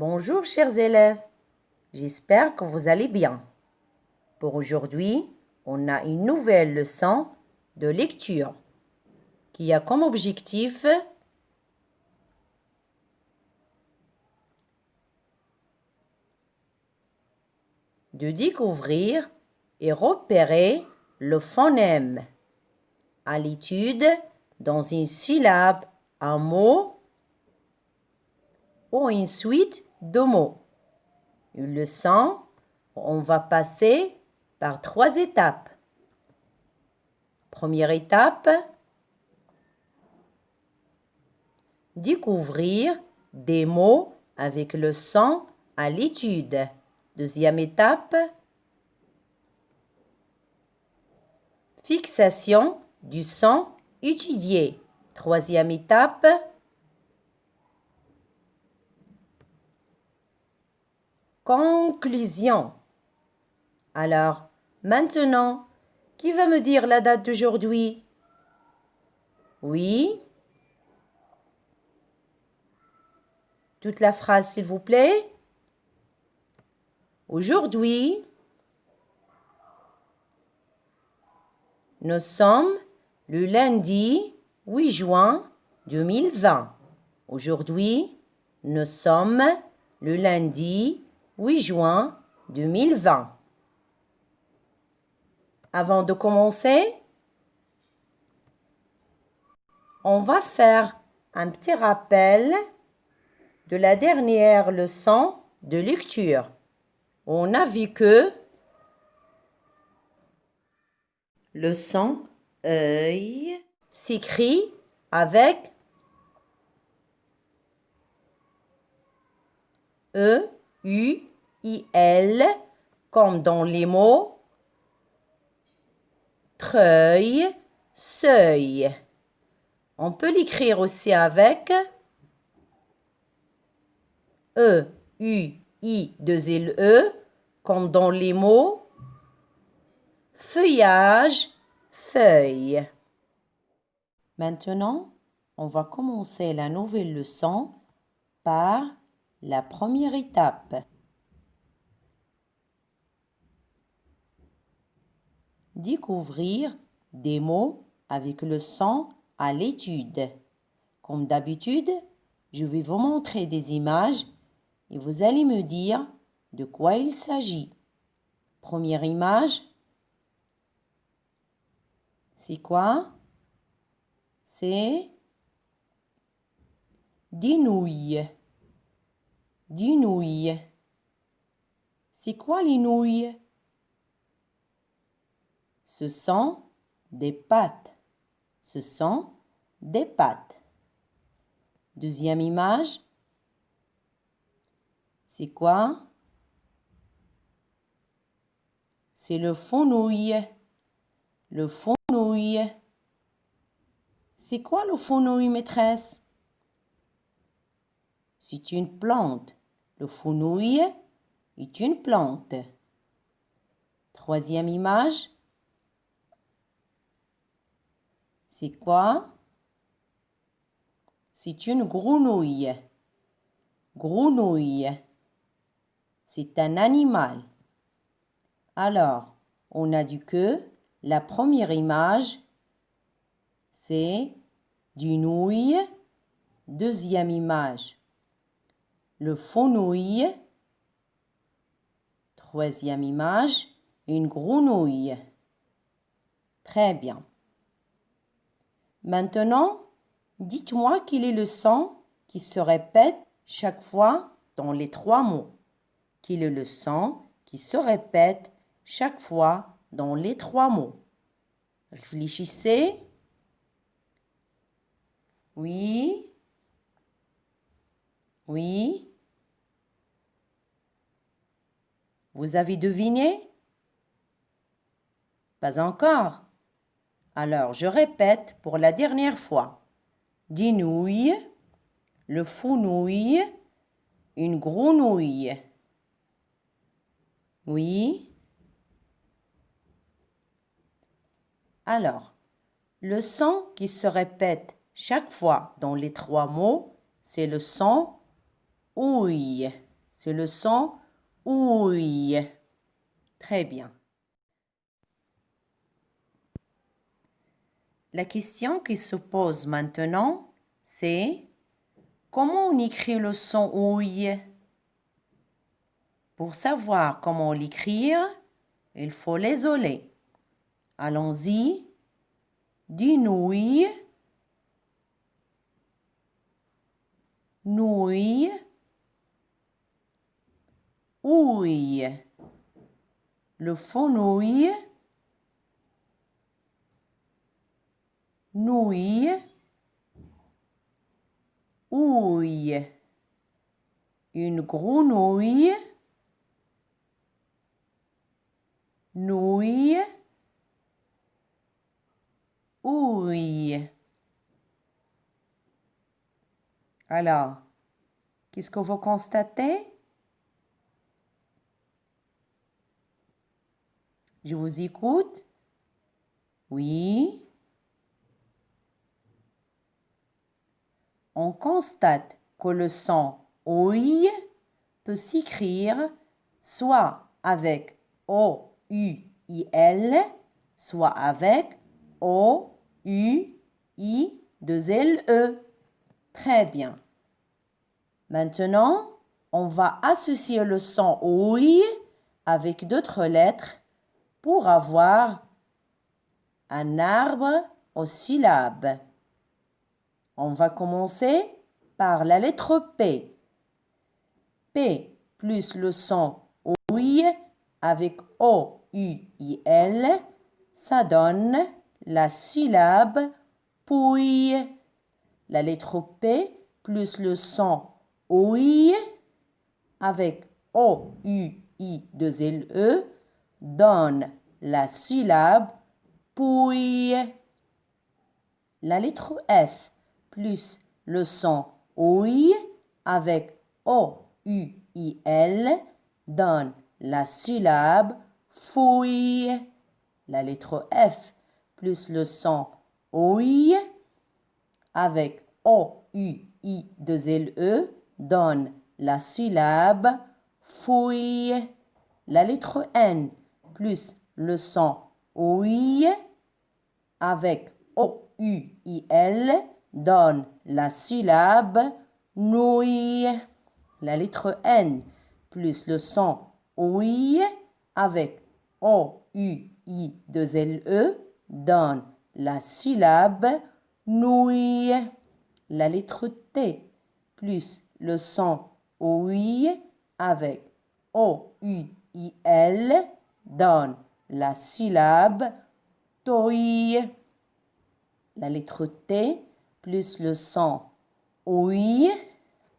Bonjour chers élèves, j'espère que vous allez bien. Pour aujourd'hui, on a une nouvelle leçon de lecture qui a comme objectif de découvrir et repérer le phonème à l'étude dans une syllabe, un mot ou une suite de mots. Une leçon, on va passer par 3 étapes. Première étape, découvrir des mots avec le son à l'étude. Deuxième étape, fixation du son étudié. Troisième étape, conclusion. Alors, maintenant, qui va me dire la date d'aujourd'hui? Oui? Toute la phrase, s'il vous plaît. Aujourd'hui, nous sommes le lundi 8 juin 2020. Aujourd'hui, nous sommes le lundi 8 juin 2020. Avant de commencer, on va faire un petit rappel de la dernière leçon de lecture. On a vu que le son œil s'écrit avec E, U, I, L, comme dans les mots treuil, seuil. On peut l'écrire aussi avec E, U, I, 2 L, E, comme dans les mots feuillage, feuille. Maintenant, on va commencer la nouvelle leçon par la première étape. Découvrir des mots avec le son à l'étude. Comme d'habitude, je vais vous montrer des images et vous allez me dire de quoi il s'agit. Première image, c'est quoi? C'est des nouilles. Des nouilles. C'est quoi les nouilles? Ce sont des pâtes. Ce sont des pâtes. Deuxième image, c'est quoi? C'est le fenouil. Le fenouil. C'est quoi le fenouil, maîtresse? C'est une plante. Le fenouil est une plante. Troisième image, c'est quoi? C'est une grenouille. Grenouille. C'est un animal. Alors, on a dit que la première image, c'est du nouille. Deuxième image, le fenouil. Troisième image, une grenouille. Très bien. Maintenant, dites-moi quel est le son qui se répète chaque fois dans les 3 mots. Quel est le son qui se répète chaque fois dans les 3 mots? Réfléchissez. Oui. Oui. Vous avez deviné? Pas encore. Alors, je répète pour la dernière fois. Des nouilles, le fenouil, une grenouille. Oui. Alors, le son qui se répète chaque fois dans les 3 mots, c'est le son ouille. c'est le son ouïe. Très bien. La question qui se pose maintenant, c'est comment on écrit le son ouïe? Pour savoir comment l'écrire, il faut l'isoler. Allons-y. Du nouille, nouille, ouille. Le phonouille, nouille, ouille. Une grenouille, nouille, ouille. Alors, qu'est-ce que vous constatez? Je vous écoute. Oui. On constate que le son ouïe peut s'écrire soit avec O-U-I-L, soit avec O-U-I-2-L-E. Très bien. Maintenant, on va associer le son ouïe avec d'autres lettres pour avoir un arbre aux syllabes. On va commencer par la lettre P. P plus le son ouïe avec O-U-I-L, ça donne la syllabe pouille. La lettre P plus le son ouïe avec O-U-I-2-L-E donne la syllabe pouille. La lettre F plus le son ouïe avec O-U-I-L donne la syllabe fouille. La lettre F plus le son ouïe avec O-U-I-2-L-E donne la syllabe fouille. La lettre N plus le son ouïe avec O-U-I-L donne la syllabe nouille. La lettre N plus le son ouïe avec O-U-I-2-L-E donne la syllabe nouille. La lettre T plus le son ouïe avec O-U-I-L donne la syllabe touille. La lettre T plus le son ouïe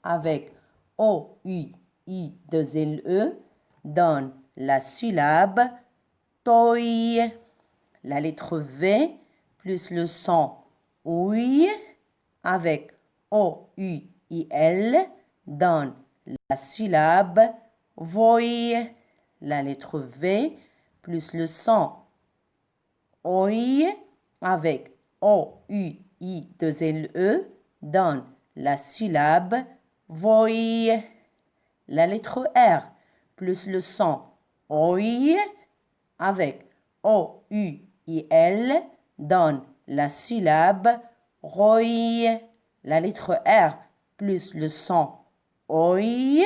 avec O-U-I-2-L-E donne la syllabe touille. La lettre V plus le son ouïe avec O-U-I-L donne la syllabe voille. La lettre V plus le son ouïe avec O-U-I-2-L-E donne la syllabe voille. La lettre R plus le son ouïe avec O-U-I-L donne la syllabe roille. La lettre R plus le son ouïe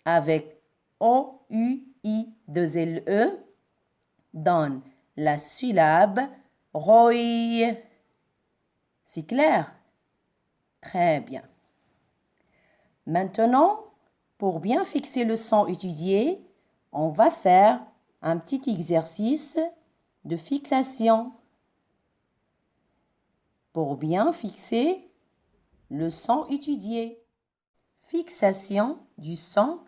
avec O-U-I-2-L-E donne la syllabe roille. C'est clair? Très bien. Maintenant, pour bien fixer le son étudié, on va faire un petit exercice de fixation. Pour bien fixer le son étudié. Fixation du son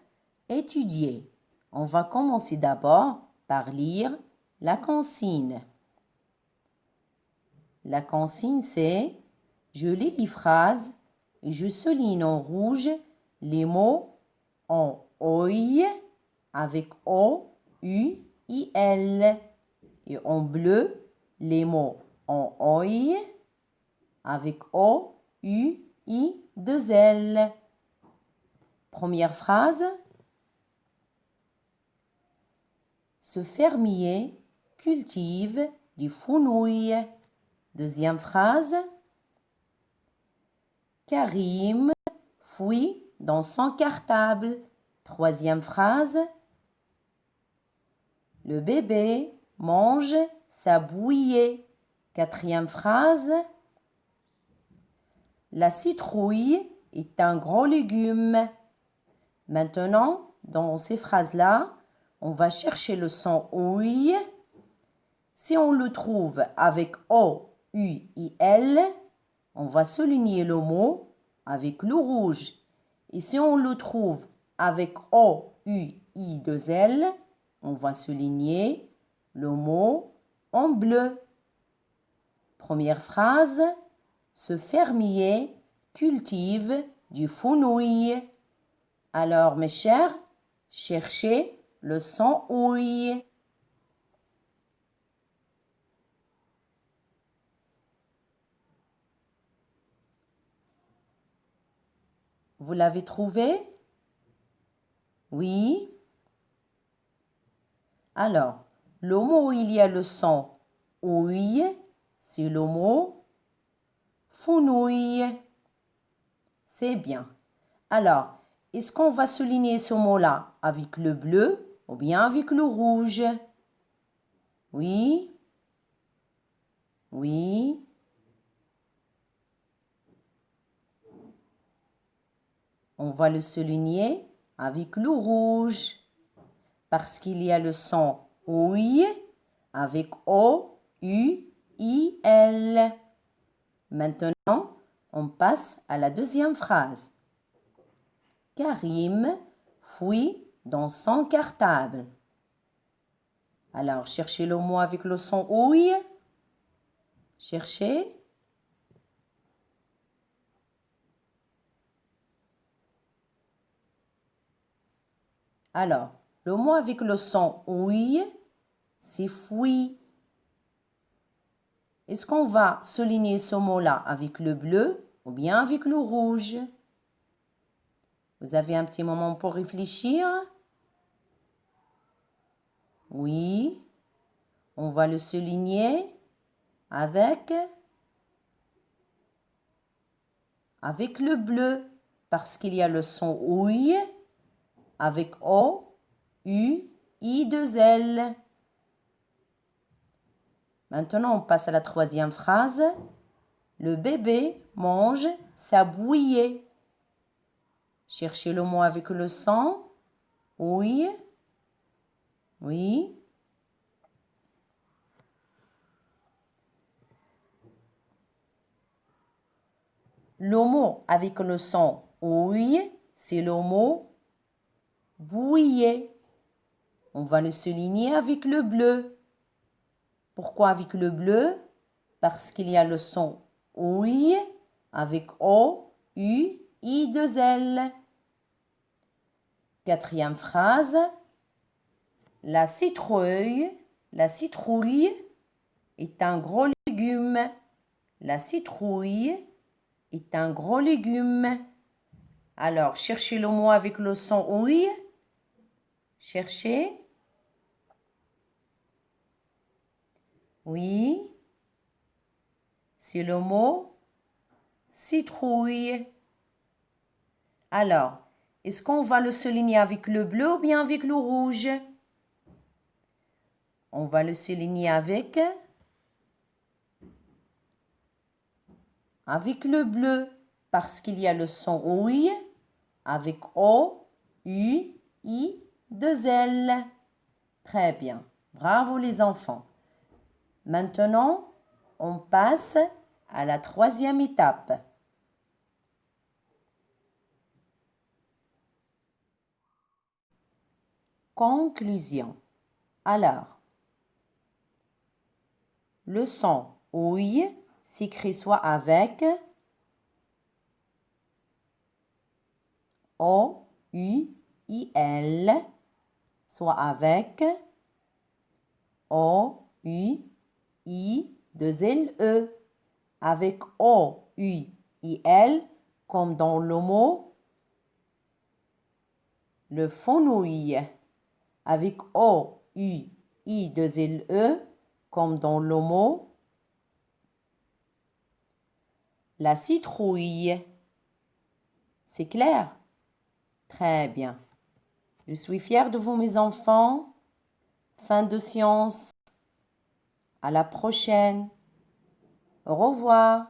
étudié. On va commencer d'abord par lire la consigne. La consigne, c'est « Je lis les phrases et je souligne en rouge les mots en OI avec O-U-I-L et en bleu les mots en OI avec O-U-I-2-L. » Première phrase. ce fermier cultive des fenouils. Deuxième phrase. Karim fouille dans son cartable. Troisième phrase. Le bébé mange sa bouillie. Quatrième phrase. La citrouille est un gros légume. Maintenant, dans ces phrases-là, on va chercher le son OUI. Si on le trouve avec O-U-I-L, on va souligner le mot avec le rouge. Et si on le trouve avec O-U-I-2-L, on va souligner le mot en bleu. Première phrase, ce fermier cultive du fenouil. Alors, mes chers, cherchez le son OUI. Vous l'avez trouvé? Oui. Alors, le mot où il y a le son OUI, c'est le mot fenouil. C'est bien. Alors, est-ce qu'on va souligner ce mot-là avec le bleu ou bien avec le rouge? Oui. Oui. On va le souligner avec le rouge parce qu'il y a le son OUI avec O-U-I-L. Maintenant, on passe à la deuxième phrase. Karim fouille dans son cartable. Alors, cherchez le mot avec le son OUI. Cherchez. Alors, le mot avec le son OUI, c'est fouille. Est-ce qu'on va souligner ce mot-là avec le bleu ou bien avec le rouge? Vous avez un petit moment pour réfléchir? Oui. On va le souligner avec le bleu parce qu'il y a le son OUI avec O, U, I, 2 L. Maintenant, on passe à la troisième phrase. Le bébé mange sa bouillie. Cherchez le mot avec le son. Oui. Oui. Le mot avec le son oui, c'est le mot bouillie. On va le souligner avec le bleu. Pourquoi avec le bleu? Parce qu'il y a le son oui avec O, U, I, 2 L. Quatrième phrase. La citrouille est un gros légume. La citrouille est un gros légume. Alors, cherchez le mot avec le son oui. Cherchez. Oui. C'est le mot citrouille. Alors, est-ce qu'on va le souligner avec le bleu ou bien avec le rouge? On va le souligner avec le bleu parce qu'il y a le son oui avec O, U, I, 2 L. Très bien. Bravo les enfants. Maintenant, on passe à la troisième étape. Conclusion. Alors, le son OUI s'écrit soit avec O-U-I-L, soit avec O-U-I-2-L-E, avec O-U-I-L, comme dans le mot le fenouil, avec O-U-I-L, I2LE, comme dans le mot la citrouille. C'est clair? Très bien. Je suis fière de vous, mes enfants. Fin de séance. À la prochaine. Au revoir.